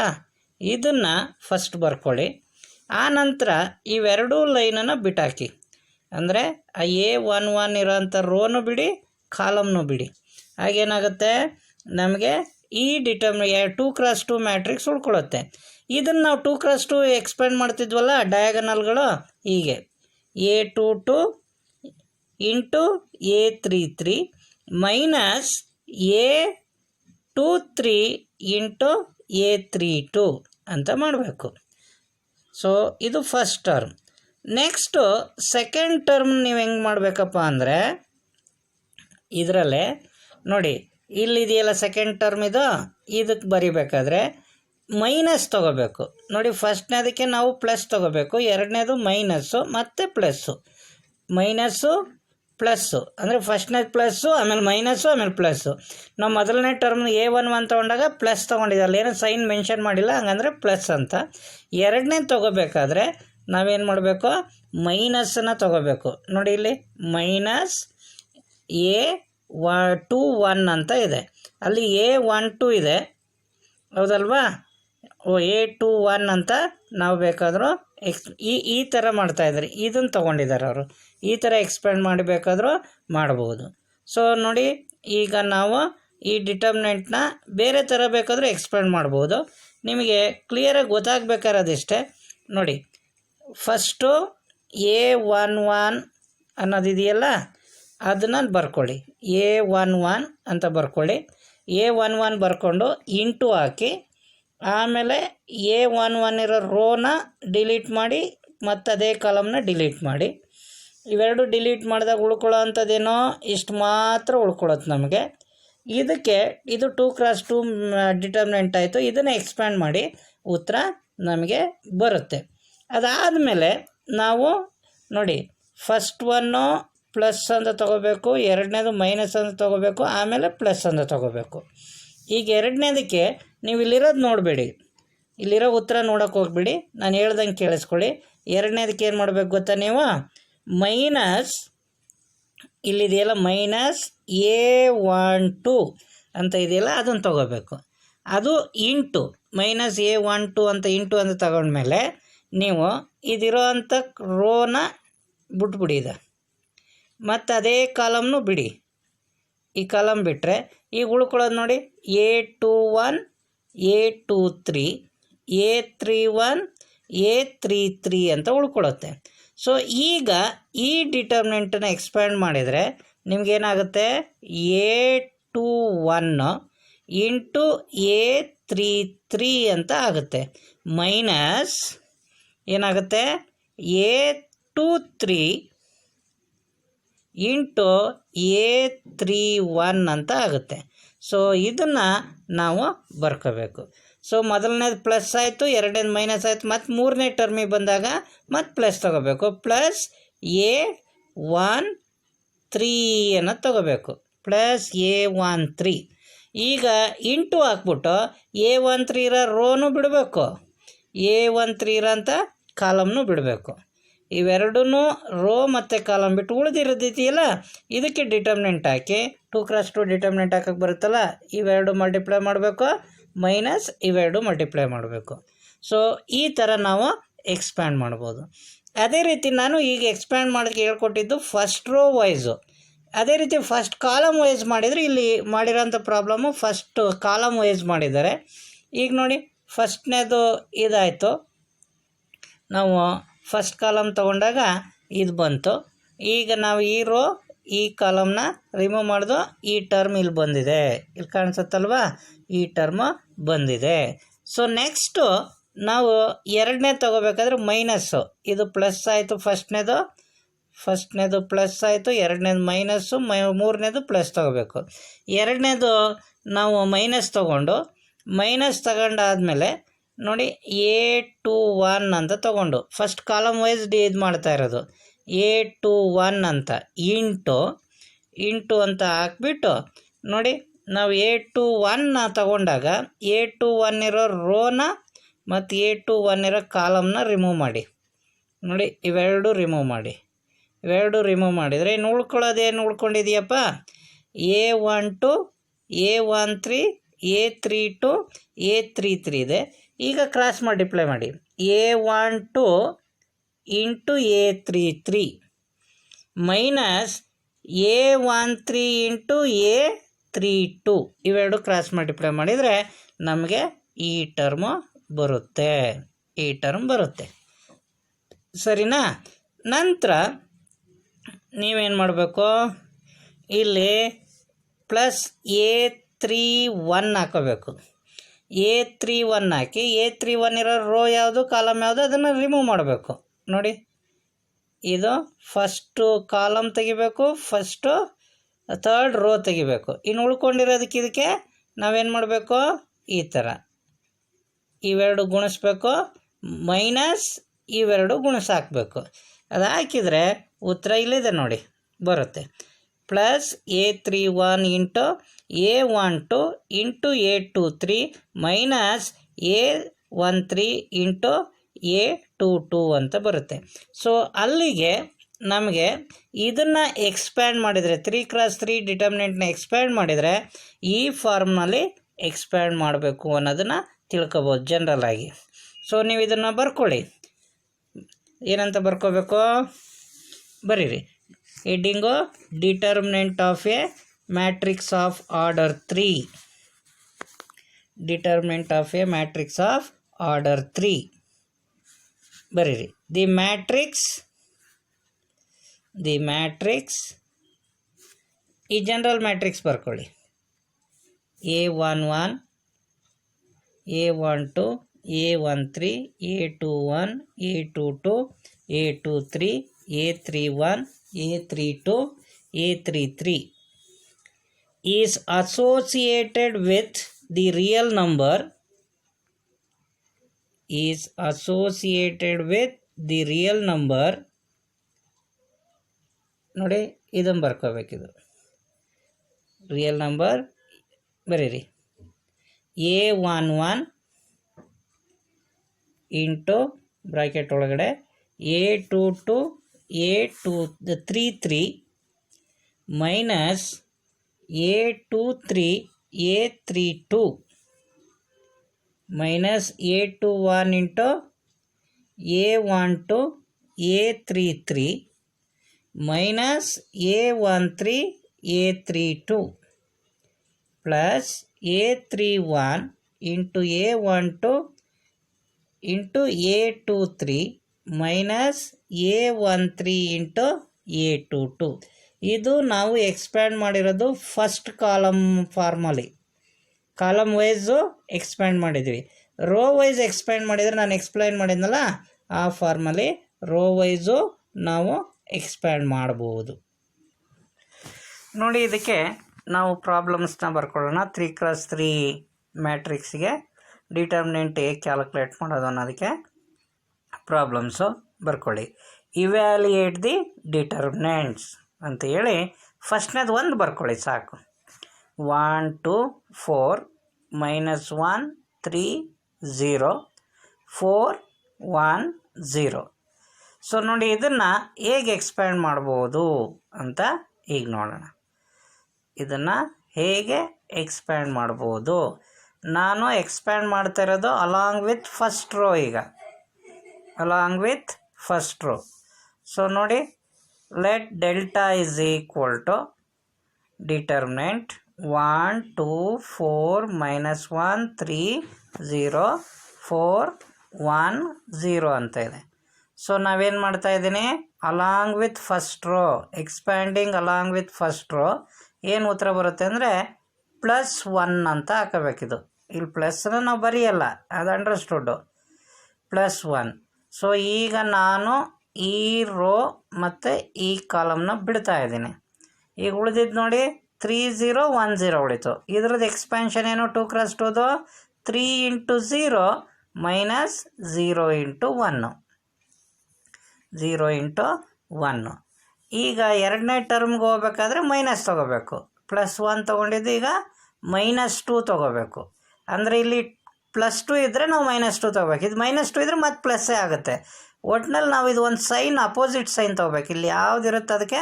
ಇದನ್ನು ಫಸ್ಟ್ ಬರ್ಕೊಳ್ಳಿ. ಆ ನಂತರ ಇವೆರಡೂ ಲೈನನ್ನು ಬಿಟ್ಟಾಕಿ. ಅಂದರೆ ಆ A11 ಇರೋಂಥ ರೋನು ಬಿಡಿ, ಕಾಲಮ್ನು ಬಿಡಿ. ಹಾಗೇನಾಗುತ್ತೆ, ನಮಗೆ ಈ 2x2 ಮ್ಯಾಟ್ರಿಕ್ಸ್ ಉಳ್ಕೊಳ್ಳುತ್ತೆ. ಇದನ್ನು ನಾವು 2x2 ಎಕ್ಸ್ಪ್ಯಾಂಡ್ ಮಾಡ್ತಿದ್ವಲ್ಲ, ಡಯಾಗನಲ್ಗಳು ಹೀಗೆ A22 into A33 minus A23 into A32 ಅಂತ ಮಾಡಬೇಕು. ಸೊ ಇದು first term. Next second term ನೀವು ಹೆಂಗೆ ಮಾಡಬೇಕಪ್ಪ ಅಂದರೆ, ಇದರಲ್ಲೇ ನೋಡಿ, ಇಲ್ಲಿದೆಯಲ್ಲ ಸೆಕೆಂಡ್ ಟರ್ಮ್, ಇದಕ್ಕೆ ಬರಿಬೇಕಾದ್ರೆ ಮೈನಸ್ ತೊಗೋಬೇಕು. ನೋಡಿ, ಫಸ್ಟ್ನೇದಕ್ಕೆ ನಾವು ಪ್ಲಸ್ ತೊಗೋಬೇಕು, ಎರಡನೇದು ಮೈನಸ್ಸು ಮತ್ತು ಪ್ಲಸ್ಸು, ಮೈನಸ್ಸು ಪ್ಲಸ್ಸು, ಅಂದರೆ ಫಸ್ಟ್ನೇದು ಪ್ಲಸ್ಸು, ಆಮೇಲೆ ಮೈನಸ್ಸು, ಆಮೇಲೆ ಪ್ಲಸ್ಸು. ನಾವು ಮೊದಲನೇ ಟರ್ಮ್ A11 ತೊಗೊಂಡಾಗ ಪ್ಲಸ್ ತೊಗೊಂಡಿದ್ದಲ್ಲ, ಏನೋ ಸೈನ್ ಮೆನ್ಷನ್ ಮಾಡಿಲ್ಲ, ಹಂಗಂದರೆ ಪ್ಲಸ್ ಅಂತ. ಎರಡನೇ ತೊಗೋಬೇಕಾದ್ರೆ ನಾವೇನು ಮಾಡಬೇಕು, ಮೈನಸ್ಸನ್ನು ತೊಗೋಬೇಕು. ನೋಡಿ, ಇಲ್ಲಿ ಮೈನಸ್ A21 ಅಂತ ಇದೆ, ಅಲ್ಲಿ A12 ಇದೆ, ಹೌದಲ್ವಾ? A21 ಅಂತ ನಾವು ಬೇಕಾದರೂ ಈ ಥರ ಮಾಡ್ತಾಯಿದ್ದಾರೆ. ಇದನ್ನು ತೊಗೊಂಡಿದ್ದಾರೆ ಅವರು, ಈ ಥರ ಎಕ್ಸ್ಪ್ಯಾಂಡ್ ಮಾಡಬೇಕಾದ್ರೂ ಮಾಡ್ಬೋದು. ಸೊ ನೋಡಿ, ಈಗ ನಾವು ಈ ಡಿಟರ್ಮಿನೆಂಟ್ನ ಬೇರೆ ಥರ ಬೇಕಾದರೂ ಎಕ್ಸ್ಪ್ಯಾಂಡ್ ಮಾಡ್ಬೋದು. ನಿಮಗೆ ಕ್ಲಿಯರಾಗಿ ಗೊತ್ತಾಗಬೇಕಾರದಿಷ್ಟೇ. ನೋಡಿ, ಫಸ್ಟು A11 ಅನ್ನೋದಿದೆಯಲ್ಲ, ಅದನ್ನು ಬರ್ಕೊಳ್ಳಿ, A11 ಅಂತ ಬರ್ಕೊಳ್ಳಿ. A11 ಬರ್ಕೊಂಡು ಇಂಟು ಹಾಕಿ, ಆಮೇಲೆ A11 ಇರೋ ರೋನ ಡಿಲೀಟ್ ಮಾಡಿ, ಮತ್ತು ಅದೇ ಕಾಲಮ್ನ ಡಿಲೀಟ್ ಮಾಡಿ. ಇವೆರಡು ಡಿಲೀಟ್ ಮಾಡಿದಾಗ ಉಳ್ಕೊಳ್ಳೋ ಅಂಥದ್ದೇನೋ ಇಷ್ಟು ಮಾತ್ರ ಉಳ್ಕೊಳ್ಳುತ್ತೆ ನಮಗೆ. ಇದಕ್ಕೆ ಇದು 2x2 ಡಿಟರ್ಮಿನೆಂಟ್ ಆಯಿತು. ಇದನ್ನು ಎಕ್ಸ್ಪ್ಯಾಂಡ್ ಮಾಡಿ ಉತ್ತರ ನಮಗೆ ಬರುತ್ತೆ. ಅದಾದಮೇಲೆ ನಾವು ನೋಡಿ, ಫಸ್ಟ್ ಒನ್ನು ಪ್ಲಸ್ ಅಂತ ತೊಗೋಬೇಕು, ಎರಡನೇದು ಮೈನಸ್ ಅಂತ ತೊಗೋಬೇಕು, ಆಮೇಲೆ ಪ್ಲಸ್ ಅಂತ ತೊಗೋಬೇಕು. ಈಗ ಎರಡನೇದಕ್ಕೆ ನೀವು ಇಲ್ಲಿರೋದು ನೋಡಬೇಡಿ, ಇಲ್ಲಿರೋ ಉತ್ತರ ನೋಡೋಕೆ ಹೋಗ್ಬಿಡಿ, ನಾನು ಹೇಳ್ದಂಗೆ ಕೇಳಿಸ್ಕೊಳ್ಳಿ. ಎರಡನೇದಕ್ಕೆ ಏನು ಮಾಡಬೇಕು ಗೊತ್ತಾ ನೀವು, ಮೈನಸ್ ಇಲ್ಲಿದೆಯಲ್ಲ ಮೈನಸ್ A12 ಅಂತ ಇದೆಯಲ್ಲ, ಅದನ್ನು ತೊಗೋಬೇಕು. ಅದು ಇಂಟು ಮೈನಸ್ A12 ಅಂತ ಇಂಟು ಅಂತ ತಗೊಂಡ್ಮೇಲೆ ನೀವು ಇದಿರೋ ಅಂಥ ರೋನ ಬಿಟ್ಬಿಡಿ, ಇದೆ ಮತ್ತು ಅದೇ ಕಾಲಮ್ನು ಬಿಡಿ. ಈ ಕಾಲಮ್ ಬಿಟ್ಟರೆ ಈಗ ಉಳ್ಕೊಳ್ಳೋದು ನೋಡಿ, A21, A23, A31, A33 ಅಂತ ಉಳ್ಕೊಳ್ಳುತ್ತೆ. ಸೊ ಈಗ ಈ ಡಿಟರ್ಮಿನೆಂಟನ್ನು ಎಕ್ಸ್ಪ್ಯಾಂಡ್ ಮಾಡಿದರೆ ನಿಮಗೇನಾಗುತ್ತೆ, A21 ಇಂಟು A33 ಅಂತ ಆಗುತ್ತೆ, ಮೈನಸ್ ಏನಾಗುತ್ತೆ A23 ಇಂಟು A31 ಅಂತ ಆಗುತ್ತೆ. ಸೊ ಇದನ್ನು ನಾವು ಬರ್ಕೋಬೇಕು. ಸೊ ಮೊದಲನೇದು ಪ್ಲಸ್ ಆಯಿತು, ಎರಡನೇದು ಮೈನಸ್ ಆಯಿತು, ಮತ್ತು ಮೂರನೇ ಟರ್ಮಿಗೆ ಬಂದಾಗ ಮತ್ತು ಪ್ಲಸ್ ತೊಗೋಬೇಕು, ಪ್ಲಸ್ A13 ಅನ್ನೋದು ತೊಗೋಬೇಕು, ಪ್ಲಸ್ A13. ಈಗ ಇಂಟು ಹಾಕ್ಬಿಟ್ಟು A13 ಇರೋ ರೋನು ಬಿಡಬೇಕು, A13 ಇರೋಂಥ ಕಾಲಮ್ನು ಬಿಡಬೇಕು. ಇವೆರಡೂ ರೋ ಮತ್ತು ಕಾಲಮ್ ಬಿಟ್ಟು ಉಳಿದಿರೋದಿದೆಯಲ್ಲ, ಇದಕ್ಕೆ ಡಿಟರ್ಮಿನೆಂಟ್ ಹಾಕಿ 2x2 ಡಿಟರ್ಮಿನೆಂಟ್ ಹಾಕಕ್ಕೆ ಬರುತ್ತಲ್ಲ, ಇವೆರಡು ಮಲ್ಟಿಪ್ಲೈ ಮಾಡಬೇಕು, ಮೈನಸ್ ಇವೆರಡು ಮಲ್ಟಿಪ್ಲೈ ಮಾಡಬೇಕು. ಸೊ ಈ ಥರ ನಾವು ಎಕ್ಸ್ಪ್ಯಾಂಡ್ ಮಾಡ್ಬೋದು. ಅದೇ ರೀತಿ ನಾನು ಈಗ ಎಕ್ಸ್ಪ್ಯಾಂಡ್ ಮಾಡೋಕ್ಕೆ ಹೇಳ್ಕೊಟ್ಟಿದ್ದು ಫಸ್ಟ್ ರೋ ವೈಸು. ಅದೇ ರೀತಿ ಫಸ್ಟ್ ಕಾಲಮ್ ವೈಸ್ ಮಾಡಿದರೆ ಇಲ್ಲಿ ಮಾಡಿರೋಂಥ ಪ್ರಾಬ್ಲಮ್ಮು ಫಸ್ಟ್ ಕಾಲಮ್ ವೈಸ್ ಮಾಡಿದ್ದಾರೆ. ಈಗ ನೋಡಿ, ಫಸ್ಟ್ನೇದು ಇದಾಯಿತು, ನಾವು ಫಸ್ಟ್ ಕಾಲಮ್ ತೊಗೊಂಡಾಗ ಇದು ಬಂತು. ಈಗ ನಾವು ಈ ರೋ ಈ ಕಾಲಮ್ನ ರಿಮೂವ್ ಮಾಡಿದು, ಈ ಟರ್ಮ್ ಇಲ್ಲಿ ಬಂದಿದೆ, ಇಲ್ಲಿ ಕಾಣಿಸುತ್ತಲ್ವಾ, ಈ ಟರ್ಮ್ ಬಂದಿದೆ. ಸೊ ನೆಕ್ಸ್ಟು ನಾವು ಎರಡನೇ ತೊಗೋಬೇಕಾದ್ರೆ ಮೈನಸ್ಸು, ಇದು ಪ್ಲಸ್ ಆಯಿತು, ಫಸ್ಟ್ನೇದು ಪ್ಲಸ್ ಆಯಿತು, ಎರಡನೇದು ಮೈನಸ್ಸು, ಮೂರನೇದು ಪ್ಲಸ್ ತೊಗೋಬೇಕು. ಎರಡನೇದು ನಾವು ಮೈನಸ್ ತೊಗೊಂಡು ಮೈನಸ್ ತಗೊಂಡಾದ್ಮೇಲೆ ನೋಡಿ A21 ಅಂತ ತಗೊಂಡು ಫಸ್ಟ್ ಕಾಲಮ್ ವೈಸ್ ಇದು ಮಾಡ್ತಾ ಇರೋದು A21 ಅಂತ ಇಂಟು ಅಂತ ಹಾಕ್ಬಿಟ್ಟು ನೋಡಿ ನಾವು A21ನ ತಗೊಂಡಾಗ A21 ಇರೋ ರೋನ ಮತ್ತು A21 ಇರೋ ಕಾಲಮ್ನ ರಿಮೂವ್ ಮಾಡಿ. ನೋಡಿ ಇವೆರಡು ರಿಮೂವ್ ಮಾಡಿದರೆ ಇನ್ನು ಉಳ್ಕೊಳ್ಳೋದೇನು ಉಳ್ಕೊಂಡಿದೆಯಪ್ಪ, A12 A13 A32 A33 ಇದೆ. ಈಗ ಕ್ರಾಸ್ ಮಲ್ಟಿಪ್ಲೈ ಮಾಡಿ A12 into A33 minus A13 into A32 ಇವೆರಡು ಕ್ರಾಸ್ ಮಲ್ಟಿಪ್ಲೈ ಮಾಡಿದರೆ ನಮಗೆ ಈ ಟರ್ಮ್ ಬರುತ್ತೆ. ಸರಿನಾ? ನಂತರ ನೀವೇನು ಮಾಡಬೇಕು, ಇಲ್ಲಿ ಪ್ಲಸ್ A31 ಹಾಕೋಬೇಕು. A31 ಹಾಕಿ A31 ಇರೋ ರೋ ಯಾವುದು ಕಾಲಮ್ ಯಾವುದು ಅದನ್ನು ರಿಮೂವ್ ಮಾಡಬೇಕು. ನೋಡಿ ಇದು ಫಸ್ಟು ಕಾಲಮ್ ತೆಗಿಬೇಕು, ಥರ್ಡ್ ರೋ ತೆಗಿಬೇಕು. ಇನ್ನು ಉಳ್ಕೊಂಡಿರೋದಕ್ಕೆ ಇದಕ್ಕೆ ನಾವೇನು ಮಾಡಬೇಕು, ಈ ಥರ ಇವೆರಡು ಗುಣಿಸ್ಬೇಕು, ಮೈನಸ್ ಇವೆರಡು ಗುಣಿಸಾಕಬೇಕು. ಅದು ಹಾಕಿದರೆ ಉತ್ತರ ಇಲ್ಲಿದೆ ನೋಡಿ ಬರುತ್ತೆ. Plus A31 into A12 into A23 minus A13 into A22 ಅಂತ ಬರುತ್ತೆ. ಸೊ ಅಲ್ಲಿಗೆ ನಮಗೆ ಇದನ್ನು ಎಕ್ಸ್ಪ್ಯಾಂಡ್ ಮಾಡಿದರೆ 3x3 ಡಿಟರ್ಮಿನೆಂಟ್ನ ಎಕ್ಸ್ಪ್ಯಾಂಡ್ ಮಾಡಿದರೆ ಈ ಫಾರ್ಮ್ನಲ್ಲಿ ಎಕ್ಸ್ಪ್ಯಾಂಡ್ ಮಾಡಬೇಕು ಅನ್ನೋದನ್ನು ತಿಳ್ಕೊಬೋದು ಜನರಲ್ ಆಗಿ. ಸೊ ನೀವು ಇದನ್ನು ಬರ್ಕೊಳ್ಳಿ. ಏನಂತ ಬರ್ಕೋಬೇಕು, ಬರೀರಿ. Heading determinant of A matrix of order 3. Determinant of A matrix of order 3 ಬರೀರಿ. ದಿ ಮ್ಯಾಟ್ರಿಕ್ಸ್ ಈ ಜನರಲ್ ಮ್ಯಾಟ್ರಿಕ್ಸ್ ಬರ್ಕೊಳ್ಳಿ. A11 A12 A13 A21 A22 A23 A31 A32 A33 is associated with the real number ನೋಡಿ ಇದನ್ನು ಬರ್ಕೋಬೇಕಿದು real number ಬರೀರಿ. A11 into bracket ಒಳಗಡೆ A22 A33 minus A23 A32 minus A21 into A12 A33 minus A13 A32 plus A31 into A12 into A23 minus A13 into A22. ಇದು ನಾವು expand ಮಾಡಿರೋದು first column ಫಾರ್ಮಲ್ಲಿ. Column wise expand ಮಾಡಿದ್ವಿ. Rho wise expand ಮಾಡಿದರೆ ನಾನು explain ಮಾಡಿದ್ನಲ್ಲ ಆ ಫಾರ್ಮಲ್ಲಿ ರೋ ವೈಸು ನಾವು ಎಕ್ಸ್ಪ್ಯಾಂಡ್ ಮಾಡ್ಬೋದು. ನೋಡಿ ಇದಕ್ಕೆ ನಾವು ಪ್ರಾಬ್ಲಮ್ಸ್ನ ಬರ್ಕೊಳ್ಳೋಣ. 3x3 ಮ್ಯಾಟ್ರಿಕ್ಸ್ಗೆ ಡಿಟರ್ಮಿನೆಂಟ್ ಹೇಗೆ ಕ್ಯಾಲ್ಕುಲೇಟ್ ಮಾಡೋದು ಅನ್ನೋದಕ್ಕೆ ಪ್ರಾಬ್ಲಮ್ಸು ಬರ್ಕೊಳ್ಳಿ. ಇವ್ಯಾಲ್ಯೂಯೇಟ್ ದಿ ಡಿಟರ್ಮಿನೆಂಟ್ಸ್ ಅಂತ ಹೇಳಿ ಫಸ್ಟ್ನೇದು ಒಂದು ಬರ್ಕೊಳ್ಳಿ ಸಾಕು. 1 2 4 -1 3 0 4 1 0. ಸೊ ನೋಡಿ ಇದನ್ನು ಹೇಗೆ ಎಕ್ಸ್ಪ್ಯಾಂಡ್ ಮಾಡ್ಬೋದು ಅಂತ ಈಗ ನೋಡೋಣ. ಇದನ್ನು ಹೇಗೆ ಎಕ್ಸ್ಪ್ಯಾಂಡ್ ಮಾಡ್ಬೋದು, ನಾನು ಎಕ್ಸ್ಪ್ಯಾಂಡ್ ಮಾಡ್ತಾ ಇರೋದು ಅಲಾಂಗ್ ವಿತ್ ಫಸ್ಟ್ ರೋ. ಈಗ along with first row. So ನೋಡಿ, let delta is equal to determinant 1 2 4 -1 3 0 4 1 0 ಅಂತ ಇದೆ. ಸೊ ನಾವೇನು ಮಾಡ್ತಾ ಇದ್ದೀನಿ, along with first rho, expanding along with first rho. ಏನು ಉತ್ತರ ಬರುತ್ತೆ ಅಂದರೆ +1 ಅಂತ ಹಾಕಬೇಕಿದು. ಇಲ್ಲಿ ಪ್ಲಸ್ನ ನಾವು ಬರೆಯಲ್ಲ, ಅದು ಅಂಡರ್ಸ್ಟುಡ್ಡು. +1. ಸೊ ಈಗ ನಾನು ಈ ರೋ ಮತ್ತು ಈ ಕಾಲಮ್ನ ಬಿಡ್ತಾ ಇದ್ದೀನಿ. ಈಗ ಉಳಿದಿದ್ದು ನೋಡಿ 3 0 1 0 ಉಳಿತು. ಇದ್ರದ್ದು ಎಕ್ಸ್ಪ್ಯಾನ್ಷನ್ ಏನು 2x2ದು 3 ಇಂಟು 0 ಮೈನಸ್ 0 ಇಂಟು 1. 0 ಇಂಟು 1. ಈಗ ಎರಡನೇ ಟರ್ಮ್ಗೆ ಹೋಗ್ಬೇಕಾದ್ರೆ ಮೈನಸ್ ತೊಗೋಬೇಕು. +1 ತೊಗೊಂಡಿದ್ದು ಈಗ -2 ತೊಗೋಬೇಕು. ಅಂದರೆ ಇಲ್ಲಿ +2 ಇದ್ದರೆ ನಾವು -2 ತೊಗೋಬೇಕು. ಇದು -2 ಇದ್ದರೆ ಮತ್ತೆ ಪ್ಲಸ್ಸೇ ಆಗುತ್ತೆ. ಒಟ್ಟಿನಲ್ಲಿ ನಾವು ಇದು ಒಂದು ಸೈನ್ ಅಪೋಸಿಟ್ ಸೈನ್ ತೊಗೋಬೇಕು. ಇಲ್ಲಿ ಯಾವುದಿರುತ್ತೆ ಅದಕ್ಕೆ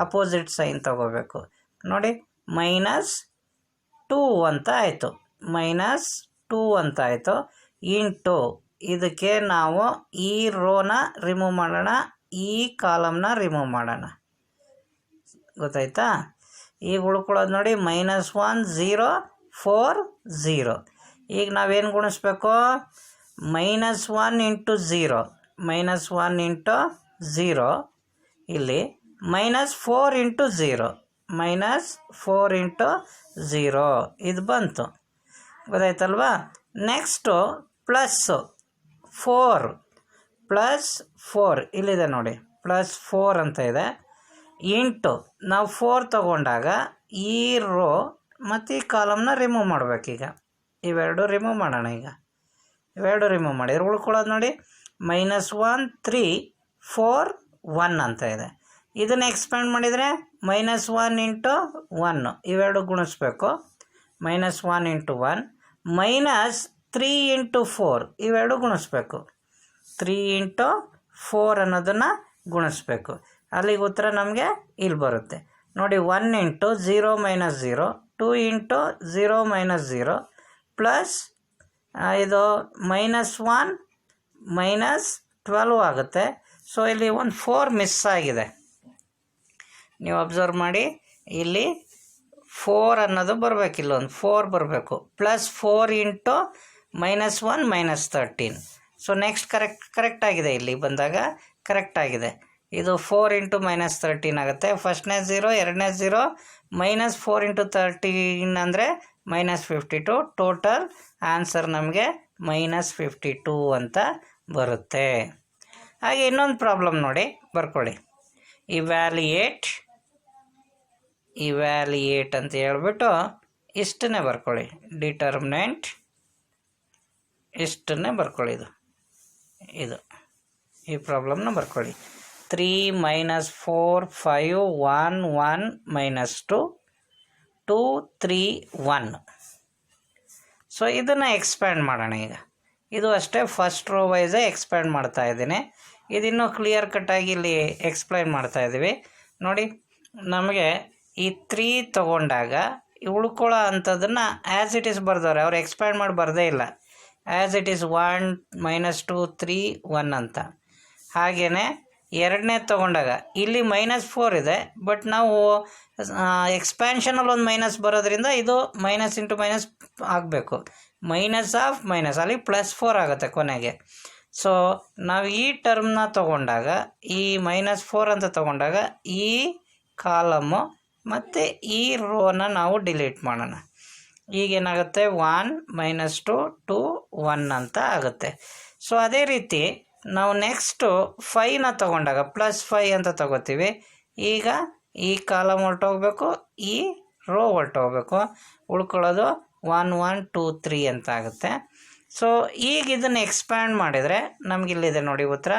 ಅಪೋಸಿಟ್ ಸೈನ್ ತೊಗೋಬೇಕು. ನೋಡಿ -2 ಅಂತ ಆಯಿತು. -2 ಅಂತ ಆಯಿತು. ಇಂಟು ಇದಕ್ಕೆ ನಾವು ಈ ರೋನ ರಿಮೂವ್ ಮಾಡೋಣ, ಈ ಕಾಲಮ್ನ ರಿಮೂವ್ ಮಾಡೋಣ. ಗೊತ್ತಾಯ್ತಾ? ಈಗ ಉಳ್ಕೊಳ್ಳೋದು ನೋಡಿ -1 0 4 0. ಈಗ ನಾವೇನು ಗುಣಿಸ್ಬೇಕು? -1 ಇಂಟು 0 -1 ಇಂಟು 0 ಇಲ್ಲಿ -4 ಇಂಟು 0 -4 ಇಂಟು 0 ಇದು ಬಂತು. ಗೊತ್ತಾಯ್ತಲ್ವಾ? ನೆಕ್ಸ್ಟು +4 ಇಲ್ಲಿದೆ ನೋಡಿ, +4 ಅಂತ ಇದೆ. ಇಂಟು ನಾವು 4 ತೊಗೊಂಡಾಗ ಈ ರೋ ಮತ್ತು ಈ ಕಾಲಮ್ನ ರಿಮೂವ್ ಮಾಡಬೇಕೀಗ. ಇವೆರಡು ರಿಮೂವ್ ಮಾಡೋಣ. ಈಗ ಇವೆರಡು ರಿಮೂವ್ ಮಾಡಿದ್ರೆ ಉಳ್ಕೊಳ್ಳೋದು ನೋಡಿ -1 3 4 1 ಅಂತ ಇದೆ. ಇದನ್ನು ಎಕ್ಸ್ಪ್ಯಾಂಡ್ ಮಾಡಿದರೆ -1 ಇಂಟು 1 ಇವೆರಡು ಗುಣಿಸ್ಬೇಕು. -1 ಇಂಟು 1 -3 ಇಂಟು 4 ಇವೆರಡು ಗುಣಿಸ್ಬೇಕು. 3 ಇಂಟು 4 ಅನ್ನೋದನ್ನು ಗುಣಿಸ್ಬೇಕು. ಅಲ್ಲಿಗೆ ಉತ್ತರ ನಮಗೆ ಇಲ್ಲಿ ಬರುತ್ತೆ ನೋಡಿ. 1 ಇಂಟು 0 - 0 2 ಇಂಟು 0 - 0 ಪ್ಲಸ್ ಇದು -1 -12 ಆಗುತ್ತೆ. ಸೊ ಇಲ್ಲಿ ಒಂದು 4 ಮಿಸ್ ಆಗಿದೆ. ನೀವು ಅಬ್ಸರ್ವ್ ಮಾಡಿ, ಇಲ್ಲಿ 4 ಅನ್ನೋದು ಬರಬೇಕು. ಇಲ್ಲೊಂದು 4 ಬರಬೇಕು. +4 ಇಂಟು -1 -13. ಸೊ ನೆಕ್ಸ್ಟ್ ಕರೆಕ್ಟ್ ಆಗಿದೆ. ಇಲ್ಲಿ ಬಂದಾಗ ಕರೆಕ್ಟ್ ಆಗಿದೆ. ಇದು 4 ಇಂಟು -13 ಆಗುತ್ತೆ. ಫಸ್ಟ್ನೇ 0 ಎರಡನೇ 0 -4 ಇಂಟು 13 ಅಂದರೆ -52. ಟೋಟಲ್ ಆನ್ಸರ್ ನಮಗೆ -52 ಅಂತ ಬರುತ್ತೆ. ಹಾಗೆ ಇನ್ನೊಂದು ಪ್ರಾಬ್ಲಮ್ ನೋಡಿ, ಬರ್ಕೊಳ್ಳಿ. ಇವ್ಯಾಲ್ಯೂಯೇಟ್ ಅಂತ ಹೇಳ್ಬಿಟ್ಟು ಇಷ್ಟನ್ನೇ ಬರ್ಕೊಳ್ಳಿ. ಡಿಟರ್ಮಿನೆಂಟ್ ಇಷ್ಟನ್ನೇ ಬರ್ಕೊಳ್ಳಿ. ಇದು ಈ ಪ್ರಾಬ್ಲಮ್ನ ಬರ್ಕೊಳ್ಳಿ. 3 -4 5 1 1 -2 2 3 1. ಸೊ ಇದನ್ನು ಎಕ್ಸ್ಪ್ಯಾಂಡ್ ಮಾಡೋಣ. ಈಗ ಇದು ಅಷ್ಟೇ ಫಸ್ಟ್ ರೋ ವೈಸೇ ಎಕ್ಸ್ಪ್ಯಾಂಡ್ ಮಾಡ್ತಾ ಇದ್ದೀನಿ. ಇದಿನ್ನೂ ಕ್ಲಿಯರ್ ಕಟ್ಟಾಗಿ ಇಲ್ಲಿ ಎಕ್ಸ್ಪ್ಲೈನ್ ಮಾಡ್ತಾ ಇದ್ದೀವಿ ನೋಡಿ. ನಮಗೆ ಈ 3 ತೊಗೊಂಡಾಗ ಉಳ್ಕೊಳ್ಳೋ ಅಂಥದ್ದನ್ನು ಆ್ಯಸ್ ಇಟ್ ಈಸ್ ಬರ್ದವ್ರೆ, ಅವ್ರು ಎಕ್ಸ್ಪ್ಯಾಂಡ್ ಮಾಡಿ ಬರದೇ ಇಲ್ಲ. ಆ್ಯಸ್ ಇಟ್ ಈಸ್ 1 -2 3 1 ಅಂತ. ಹಾಗೆಯೇ ಎರಡನೇ ತೊಗೊಂಡಾಗ ಇಲ್ಲಿ -4 ಇದೆ, ಬಟ್ ನಾವು ಎಕ್ಸ್ಪ್ಯಾನ್ಷನಲ್ಲಿ ಒಂದು ಮೈನಸ್ ಬರೋದ್ರಿಂದ ಇದು ಮೈನಸ್ ಇಂಟು ಮೈನಸ್ ಆಗಬೇಕು. -⁻⁻ ಅಲ್ಲಿ +4 ಆಗುತ್ತೆ ಕೊನೆಗೆ. ಸೊ ನಾವು ಈ ಟರ್ಮ್ನ ತೊಗೊಂಡಾಗ ಈ -4 ಅಂತ ತೊಗೊಂಡಾಗ ಈ ಕಾಲಮು ಮತ್ತು ಈ ರೋನ ನಾವು ಡಿಲೀಟ್ ಮಾಡೋಣ. ಈಗೇನಾಗುತ್ತೆ 1 -2 2 1 ಅಂತ ಆಗುತ್ತೆ. ಸೊ ಅದೇ ರೀತಿ ನಾವು ನೆಕ್ಸ್ಟು 5ನ ತೊಗೊಂಡಾಗ +5 ಅಂತ ತೊಗೋತೀವಿ. ಈಗ ಈ ಕಾಲಮ್ ಹೊರಟೋಗ್ಬೇಕು, ಈ ರೋ ಹೊರಟೋಗ್ಬೇಕು. ಉಳ್ಕೊಳ್ಳೋದು 1 1 2 3 ಅಂತ ಆಗುತ್ತೆ. ಸೊ ಈಗ ಇದನ್ನು ಎಕ್ಸ್ಪ್ಯಾಂಡ್ ಮಾಡಿದರೆ ನಮಗಿಲ್ಲಿದೆ ನೋಡಿ ಉತ್ತರ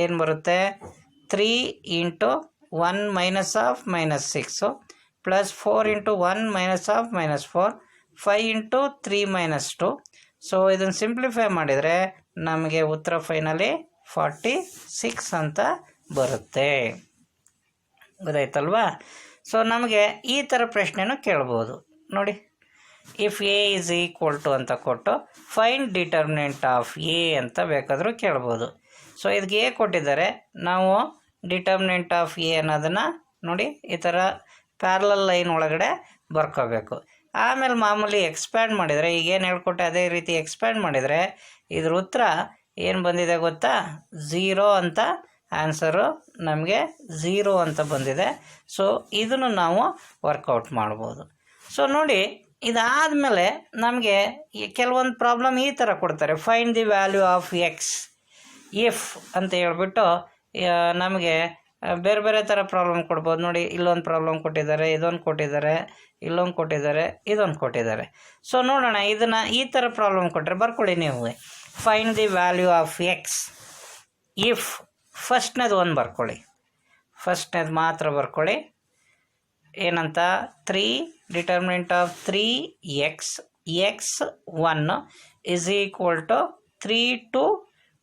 ಏನು ಬರುತ್ತೆ. 3 ಇಂಟು 1 -6 +4 ಇಂಟು 1 -4 5 ಇಂಟು 3 -2. ಸೊ ಇದನ್ನು ಸಿಂಪ್ಲಿಫೈ ಮಾಡಿದರೆ ನಮಗೆ ಉತ್ತರ ಫೈನಲಿ 46 ಅಂತ ಬರುತ್ತೆ. ಗೊತ್ತಾಯ್ತಲ್ವಾ? ಸೊ ನಮಗೆ ಈ ಥರ ಪ್ರಶ್ನೆನೂ ಕೇಳ್ಬೋದು ನೋಡಿ. If A is equal to ಅಂತ ಕೊಟ್ಟು ಫೈಂಡ್ ಡಿಟರ್ಮಿನೆಂಟ್ ಆಫ್ ಎ ಅಂತ ಬೇಕಾದರೂ ಕೇಳ್ಬೋದು. ಸೊ ಇದಕ್ಕೆ ಎ ಕೊಟ್ಟಿದ್ದಾರೆ, ನಾವು ಡಿಟರ್ಮಿನೆಂಟ್ ಆಫ್ ಎ ಅನ್ನೋದನ್ನು ನೋಡಿ ಈ ಥರ ಪ್ಯಾರಲಲ್ ಲೈನ್ ಒಳಗಡೆ ಬರ್ಕೋಬೇಕು. ಆಮೇಲೆ ಮಾಮೂಲಿ ಎಕ್ಸ್ಪ್ಯಾಂಡ್ ಮಾಡಿದರೆ, ಈಗೇನು ಹೇಳ್ಕೊಟ್ಟೆ ಅದೇ ರೀತಿ ಎಕ್ಸ್ಪ್ಯಾಂಡ್ ಮಾಡಿದರೆ ಇದ್ರ ಉತ್ತರ ಏನು ಬಂದಿದೆ ಗೊತ್ತಾ? 0 ಅಂತ ಆನ್ಸರು ನಮಗೆ 0 ಅಂತ ಬಂದಿದೆ. ಸೊ ಇದನ್ನು ನಾವು ವರ್ಕೌಟ್ ಮಾಡ್ಬೋದು. ಸೊ ನೋಡಿ, ಇದಾದಮೇಲೆ ನಮಗೆ ಕೆಲವೊಂದು ಪ್ರಾಬ್ಲಮ್ ಈ ಥರ ಕೊಡ್ತಾರೆ. Find the value of x if ಅಂತ ಹೇಳ್ಬಿಟ್ಟು ನಮಗೆ ಬೇರೆ ಬೇರೆ ಥರ ಪ್ರಾಬ್ಲಮ್ ಕೊಡ್ಬೋದು ನೋಡಿ. ಇಲ್ಲೊಂದು ಪ್ರಾಬ್ಲಮ್ ಕೊಟ್ಟಿದ್ದಾರೆ, ಇದೊಂದು ಕೊಟ್ಟಿದ್ದಾರೆ, ಇಲ್ಲೊಂದು ಕೊಟ್ಟಿದ್ದಾರೆ, ಇದೊಂದು ಕೊಟ್ಟಿದ್ದಾರೆ. ಸೊ ನೋಡೋಣ, ಇದನ್ನು ಈ ಥರ ಪ್ರಾಬ್ಲಮ್ ಕೊಟ್ಟರೆ ಬರ್ಕೊಳ್ಳಿ ನೀವು. Find the value of x if ಫಸ್ಟ್ನೇದು ಒಂದು ಬರ್ಕೊಳ್ಳಿ, ಫಸ್ಟ್ನೇದು ಮಾತ್ರ ಬರ್ಕೊಳ್ಳಿ. ಏನಂತ 3 determinant of 3x x1 is equal to 3 to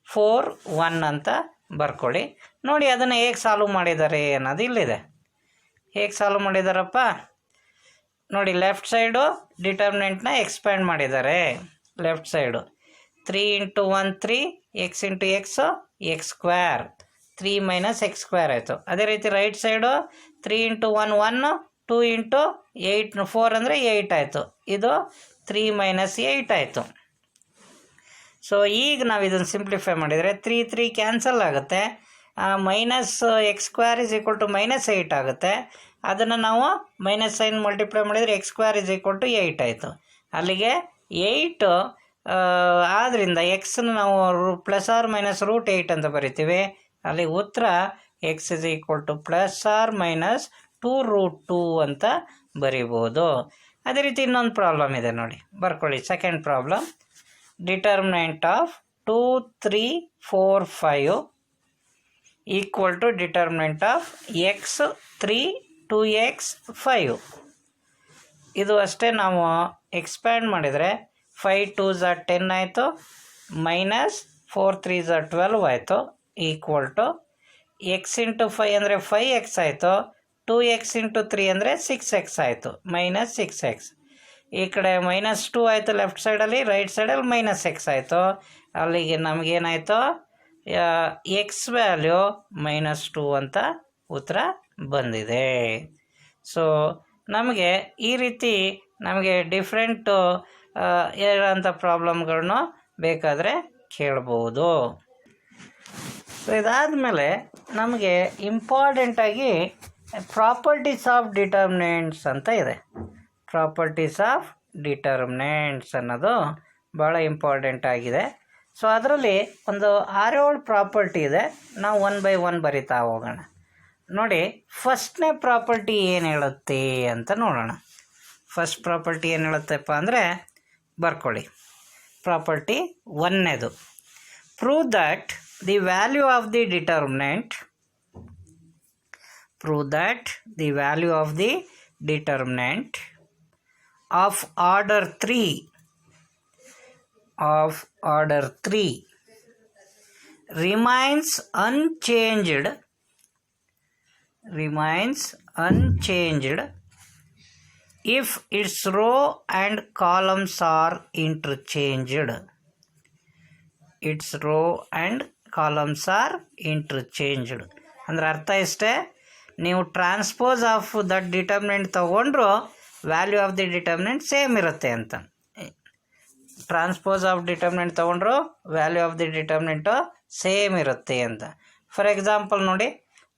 4 1 ಅಂತ ಬರ್ಕೊಳ್ಳಿ. ನೋಡಿ ಅದನ್ನು ಹೇಗೆ ಸಾಲ್ವ್ ಮಾಡಿದ್ದಾರೆ ಅನ್ನೋದು ಇಲ್ಲಿದೆ. ಹೇಗೆ ಸಾಲ್ವ್ ಮಾಡಿದಾರಪ್ಪ ನೋಡಿ, ಲೆಫ್ಟ್ ಸೈಡು ಡಿಟರ್ಮಿನೆಂಟ್ನ ಎಕ್ಸ್ಪ್ಯಾಂಡ್ ಮಾಡಿದ್ದಾರೆ. Left side 3 × 1 3 x × x x square 3 - x square ಆಯಿತು. ಅದೇ ರೀತಿ ರೈಟ್ ಸೈಡು 3 × 1 1 2 × 8 4 ಅಂದರೆ 8 ಆಯಿತು. ಇದು 3 - 8 ಆಯಿತು. ಸೊ ಈಗ ನಾವು ಇದನ್ನು ಸಿಂಪ್ಲಿಫೈ ಮಾಡಿದರೆ 3 3 ಕ್ಯಾನ್ಸಲ್ ಆಗುತ್ತೆ. Minus x square is equal to -8 ಆಗುತ್ತೆ. ಅದನ್ನು ನಾವು ಮೈನಸ್ ಸೈನ್ ಮಲ್ಟಿಪ್ಲೈ ಮಾಡಿದರೆ x square is equal to 8 ಆಯಿತು. ಅಲ್ಲಿಗೆ 8 ಆದ್ದರಿಂದ ಎಕ್ಸನ್ನು ನಾವು +or- √8 ಅಂತ ಬರಿತೀವಿ. ಅಲ್ಲಿ ಉತ್ತರ x is equal to +or-2√2 ಅಂತ ಬರಿಬೋದು. ಅದೇ ರೀತಿ ಇನ್ನೊಂದು ಪ್ರಾಬ್ಲಮ್ ಇದೆ ನೋಡಿ, ಬರ್ಕೊಳ್ಳಿ. Second problem, determinant of 2 3 4 5 equal to determinant of x 3 2x 5. ಇದು ಅಷ್ಟೇ ನಾವು ಎಕ್ಸ್ಪ್ಯಾಂಡ್ ಮಾಡಿದರೆ 5 2s 10 ಆಯಿತು, -4 3s 12 ಆಯಿತು, ಈಕ್ವಲ್ ಟು x × 5 ಅಂದರೆ 5x ಆಯಿತು, 2x × 3 ಅಂದರೆ 6x ಆಯಿತು, -6x. ಈ ಕಡೆ -2 ಆಯಿತು ಲೆಫ್ಟ್ ಸೈಡಲ್ಲಿ, ರೈಟ್ ಸೈಡಲ್ಲಿ -x ಆಯಿತು. ಅಲ್ಲಿಗೆ ನಮಗೇನಾಯಿತು, ಎಕ್ಸ್ ವ್ಯಾಲ್ಯೂ -2 ಅಂತ ಉತ್ತರ ಬಂದಿದೆ. ಸೊ ನಮಗೆ ಈ ರೀತಿ ನಮಗೆ ಡಿಫ್ರೆಂಟು ಇರೋಂಥ ಪ್ರಾಬ್ಲಮ್ಗಳನ್ನು ಬೇಕಾದರೆ ಕೇಳ್ಬೋದು. ಸೊ ಇದಾದಮೇಲೆ ನಮಗೆ ಇಂಪಾರ್ಟೆಂಟಾಗಿ ಪ್ರಾಪರ್ಟೀಸ್ ಆಫ್ ಡಿಟರ್ಮಿನೆಂಟ್ಸ್ ಅಂತ ಇದೆ. ಪ್ರಾಪರ್ಟೀಸ್ ಆಫ್ ಡಿಟರ್ಮಿನೆಂಟ್ಸ್ ಅನ್ನೋದು ಭಾಳ ಇಂಪಾರ್ಟೆಂಟ್ ಆಗಿದೆ. ಸೊ ಅದರಲ್ಲಿ ಒಂದು 6-7 ಪ್ರಾಪರ್ಟಿ ಇದೆ. ನಾವು 1 by 1 ಬರಿತಾ ಹೋಗೋಣ. ನೋಡಿ, ಫಸ್ಟ್ನೇ ಪ್ರಾಪರ್ಟಿ ಏನು ಹೇಳುತ್ತೆ ಅಂತ ನೋಡೋಣ. ಫಸ್ಟ್ ಪ್ರಾಪರ್ಟಿ ಏನು ಹೇಳುತ್ತಪ್ಪ ಅಂದರೆ ಬರ್ಕೊಳ್ಳಿ. ಪ್ರಾಪರ್ಟಿ 1ನೇದು, prove that the value of the determinant of order 3 remains unchanged if its row and columns are interchanged. ಅಂದ್ರೆ ಅರ್ಥ ಇಷ್ಟೇ, ನೀವು ಟ್ರಾನ್ಸ್ಪೋಸ್ ಆಫ್ ದಟ್ ಡಿಟರ್ಮಿನೆಂಟ್ ತೊಗೊಂಡ್ರು value of the determinant same ಇರುತ್ತೆ ಅಂತ. ಟ್ರಾನ್ಸ್ಪೋಸ್ ಆಫ್ ಡಿಟರ್ಮಿನೆಂಟ್ ತೊಗೊಂಡ್ರು value of the determinant same ಇರುತ್ತೆ ಅಂತ. ಫಾರ್ ಎಕ್ಸಾಂಪಲ್ ನೋಡಿ,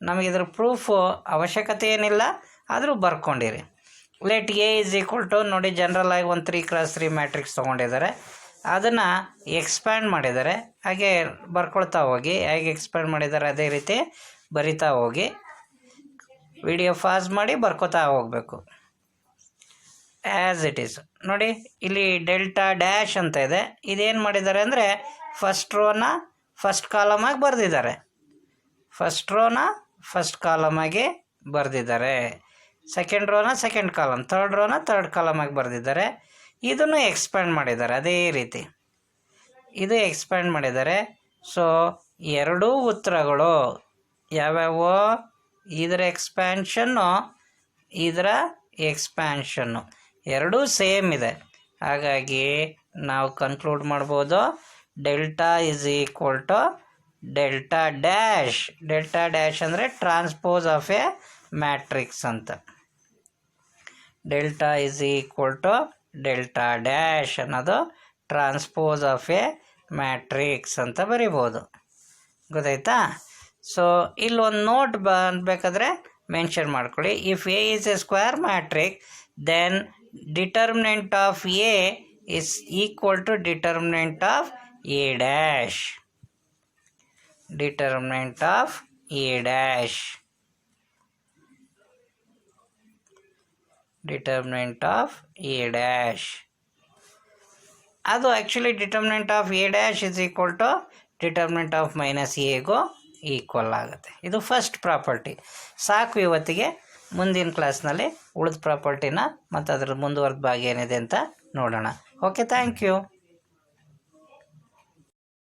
ನಮಗಿದ್ರ ಪ್ರೂಫು ಅವಶ್ಯಕತೆ ಏನಿಲ್ಲ, ಆದರೂ ಬರ್ಕೊಂಡಿರಿ. Let A is equal to ನೋಡಿ, ಜನರಲ್ ಆಗಿ ಒಂದು 3x3 ಮ್ಯಾಟ್ರಿಕ್ಸ್ ತೊಗೊಂಡಿದ್ದಾರೆ. ಅದನ್ನು ಎಕ್ಸ್ಪ್ಯಾಂಡ್ ಮಾಡಿದ್ದಾರೆ. ಹಾಗೆ ಬರ್ಕೊಳ್ತಾ ಹೋಗಿ, ಹೇಗೆ ಎಕ್ಸ್ಪ್ಯಾಂಡ್ ಮಾಡಿದ್ದಾರೆ ಅದೇ ರೀತಿ ಬರಿತಾ ಹೋಗಿ. ವಿಡಿಯೋ ಫಾಸ್ಟ್ ಮಾಡಿ ಬರ್ಕೋತಾ ಹೋಗಬೇಕು ಆ್ಯಸ್ ಇಟ್ ಈಸ್. ನೋಡಿ, ಇಲ್ಲಿ ಡೆಲ್ಟಾ ಡ್ಯಾಶ್ ಅಂತ ಇದೆ. ಇದೇನು ಮಾಡಿದ್ದಾರೆ ಅಂದರೆ ಫಸ್ಟ್ ರೋನ ಫಸ್ಟ್ ಕಾಲಮಾಗಿ ಬರೆದಿದ್ದಾರೆ, ಸೆಕೆಂಡ್ ರೋನ ಸೆಕೆಂಡ್ ಕಾಲಮ್, ಥರ್ಡ್ ರೋನ ಥರ್ಡ್ ಕಾಲಮಾಗಿ ಬರೆದಿದ್ದಾರೆ. ಇದನ್ನು ಎಕ್ಸ್ಪ್ಯಾಂಡ್ ಮಾಡಿದ್ದಾರೆ ಅದೇ ರೀತಿ, ಇದು ಎಕ್ಸ್ಪ್ಯಾಂಡ್ ಮಾಡಿದ್ದಾರೆ. ಸೊ ಎರಡೂ ಉತ್ತರಗಳು ಯಾವ್ಯಾವು, ಇದರ ಎಕ್ಸ್ಪ್ಯಾನ್ಷನ್ನು ಎರಡೂ ಸೇಮ್ ಇದೆ. ಹಾಗಾಗಿ ನಾವು ಕನ್ಕ್ಲೂಡ್ ಮಾಡ್ಬೋದು, delta is equal to delta dash. Delta dash ಅಂದರೆ ಟ್ರಾನ್ಸ್ಪೋಸ್ ಆಫ್ ಎ ಮ್ಯಾಟ್ರಿಕ್ಸ್ ಅಂತ. Delta is equal to delta dash ಅನ್ನೋದು ಟ್ರಾನ್ಸ್ಪೋಸ್ ಆಫ್ ಎ ಮ್ಯಾಟ್ರಿಕ್ಸ್ ಅಂತ ಬರಿಬೋದು. ಗೊತ್ತಾಯ್ತಾ? ಸೊ ಇಲ್ಲೊಂದು ನೋಟ್ ಬೇಕಾದರೆ ಮೆನ್ಷನ್ ಮಾಡ್ಕೊಳ್ಳಿ. If A is a square matrix then determinant of A is equal to determinant of A dash. Determinant of A dash. Determinant of A dash. ಅದು actually determinant of A dash is equal to determinant of minus ಎಗೂ equal ಆಗುತ್ತೆ. ಇದು first property. ಸಾಕು ಇವತ್ತಿಗೆ. ಮುಂದಿನ ಕ್ಲಾಸ್ನಲ್ಲಿ ಉಳಿದ ಪ್ರಾಪರ್ಟಿನ ಮತ್ತು ಅದರ ಮುಂದುವರೆದ ಭಾಗ ಏನಿದೆ ಅಂತ ನೋಡೋಣ. Okay, thank you.